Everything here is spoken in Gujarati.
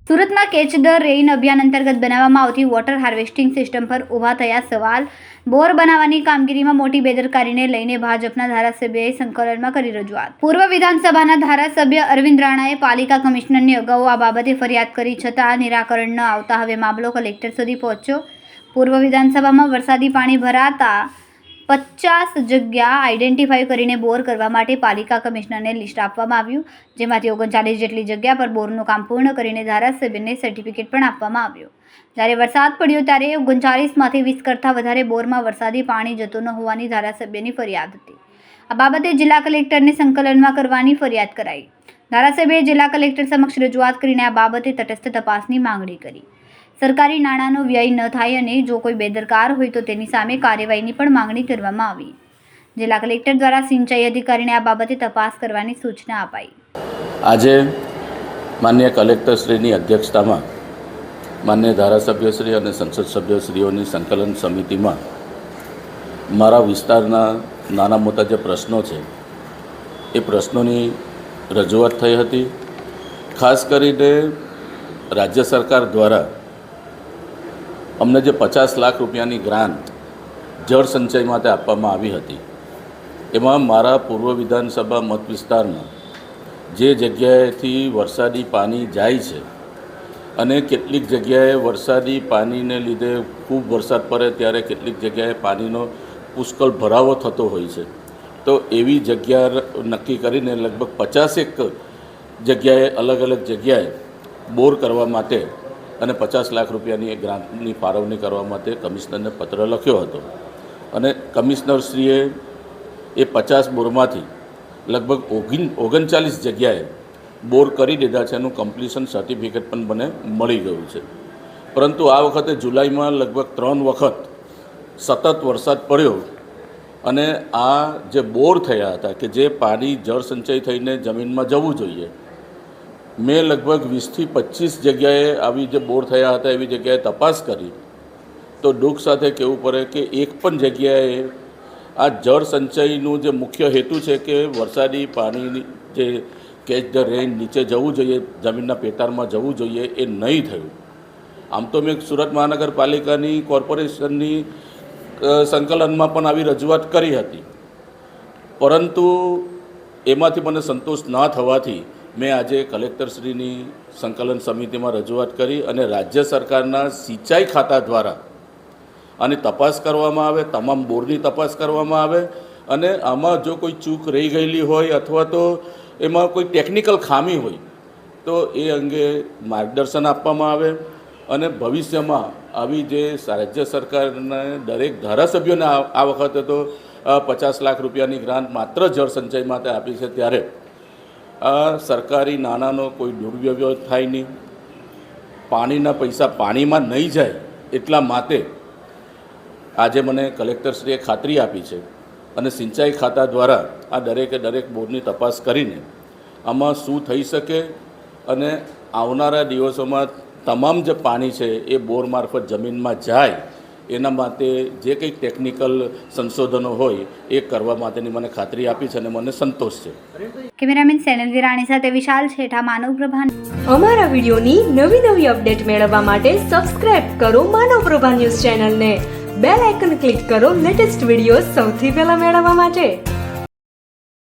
સુરતમાં કેચ ધ રેઇન અભિયાન અંતર્ગત બનાવવામાં આવતી વોટર હાર્વેસ્ટિંગ સિસ્ટમ પર ઊભા થયા સવાલ. બોર બનાવવાની કામગીરીમાં મોટી બેદરકારીને લઈને ભાજપના ધારાસભ્યએ સંકલનમાં કરી રજૂઆત. પૂર્વ વિધાનસભાના ધારાસભ્ય અરવિંદ રાણાએ પાલિકા કમિશનરને અગાઉ આ બાબતે ફરિયાદ કરી છતાં નિરાકરણ ન આવતા હવે મામલો કલેક્ટર સુધી પહોંચ્યો. પૂર્વ વિધાનસભામાં વરસાદી પાણી ભરાતા 50 જગ્યા આઈડેન્ટિફાઈ કરીને બોર કરવા માટે પાલિકા કમિશનરને લિસ્ટ આપવામાં આવ્યું, જેમાંથી 39 જેટલી જગ્યા પર બોરનું કામ પૂર્ણ કરીને ધારાસભ્યને સર્ટિફિકેટ પણ આપવામાં આવ્યું. જ્યારે વરસાદ પડ્યો ત્યારે 39માંથી 20 કરતાં વધારે બોરમાં વરસાદી પાણી જતું ન હોવાની ધારાસભ્યની ફરિયાદ હતી. આ બાબતે જિલ્લા કલેક્ટરને સંકલનમાં કરવાની ફરિયાદ કરાઈ. ધારાસભ્યએ જિલ્લા કલેક્ટર સમક્ષ રજૂઆત કરીને આ બાબતે તટસ્થ તપાસની માંગણી કરી. સરકારી નાણાંનો વ્યય ન થાય અને જો કોઈ બેદરકાર હોય તો તેની સામે કાર્યવાહીની પણ માંગણી કરવામાં આવી. જિલ્લા કલેક્ટર દ્વારા સિંચાઈ અધિકારીને આ બાબતે તપાસ કરવાની સૂચના અપાઈ. આજે માનનીય કલેક્ટરશ્રીની અધ્યક્ષતામાં માનનીય ધારાસભ્યશ્રી અને સંસદ સભ્યશ્રીઓની સંકલન સમિતિમાં મારા વિસ્તારના નાના મોટા જે પ્રશ્નો છે એ પ્રશ્નોની રજૂઆત થઈ હતી. ખાસ કરીને રાજ્ય સરકાર દ્વારા અમને જે 50 લાખ રૂપિયાની ગ્રાન્ટ જળ સંચય માટે આપવામાં આવી હતી, એમાં મારા પૂર્વ વિધાનસભા મત વિસ્તારમાં જે જગ્યાએથી વરસાદી પાણી જાય છે અને કેટલીક જગ્યાએ વરસાદી પાણીને લીધે ખૂબ વરસાદ પડે ત્યારે કેટલીક જગ્યાએ પાણીનો પુષ્કળ ભરાવો થતો હોય છે, તો એવી જગ્યા નક્કી કરીને લગભગ 50 જગ્યાએ અલગ અલગ જગ્યાએ બોર કરવા માટે અને 50 લાખ રૂપિયાની ગ્રાન્ટની ફાળવણી કરવા માટે કમિશનરને પત્ર લખ્યો હતો. અને કમિશનરશ્રીએ એ 50 બોરમાંથી લગભગ 39 જગ્યાએ બોર કરી દીધા છે. એનું કમ્પ્લીશન સર્ટિફિકેટ પણ મને મળી ગયું છે. પરંતુ આ વખતે જુલાઈમાં લગભગ 3 વખત સતત વરસાદ પડ્યો અને આ જે બોર થયા હતા કે જે પાણી જળ સંચય થઈને જમીનમાં જવું જોઈએ, મેં લગભગ 20થી 25 જગ્યાએ આવી જે બોર થયા હતા એવી જગ્યાએ તપાસ કરી તો દુઃખ સાથે કહેવું પડે કે એક પણ જગ્યાએ આ જળ સંચયનું જે મુખ્ય હેતુ છે કે વરસાદી પાણીની જે કેચ ધ રેઇન નીચે જવું જોઈએ, જમીનના પેટાળમાં જવું જોઈએ, એ નહીં થયું. આમ તો મેં સુરત મહાનગરપાલિકાની કોર્પોરેશનની સંકલનમાં પણ આવી રજૂઆત કરી હતી, પરંતુ એમાંથી મને સંતોષ ન થવાથી મેં આજે કલેક્ટરશ્રીની સંકલન સમિતિમાં રજૂઆત કરી અને રાજ્ય સરકારના સિંચાઈ ખાતા દ્વારા આની તપાસ કરવામાં આવે, તમામ બોરની તપાસ કરવામાં આવે અને આમાં જો કોઈ ચૂક રહી ગયેલી હોય અથવા તો એમાં કોઈ ટેકનિકલ ખામી હોય તો એ અંગે માર્ગદર્શન આપવામાં આવે અને ભવિષ્યમાં આવી જે રાજ્ય સરકારના દરેક ધારાસભ્યોને આ વખતે તો 50 લાખ રૂપિયાની ગ્રાન્ટ માત્ર જળ સંચય માટે આપી છે, ત્યારે આ સરકારી નાણાંનો કોઈ દુર્વ્યવહાર થાય નહીં, પાણીના પૈસા પાણીમાં નહીં જાય એટલા માટે આજે મને કલેક્ટરશ્રીએ ખાતરી આપી છે અને સિંચાઈ ખાતા દ્વારા આ દરેક બોરની તપાસ કરીને આમાં શું થઈ શકે અને આવનારા દિવસોમાં તમામ જે પાણી છે એ બોર મારફત જમીનમાં જાય એના માટે જે કંઈક ટેકનિકલ સંશોધનો હોય એ કરવા માટેની મને ખાતરી આપી છે અને મને સંતોષ છે. કેમેરામેન સેનલ વિરાણી સાથે વિશાલ છેઠા, માનવ પ્રભા. અમારા વિડીયોની નવી અપડેટ મેળવવા માટે સબસ્ક્રાઇબ કરો માનવ પ્રભા ન્યૂઝ ચેનલને. બેલ આઇકન ક્લિક કરો લેટેસ્ટ વિડીયો સૌથી પહેલા મેળવવા માટે.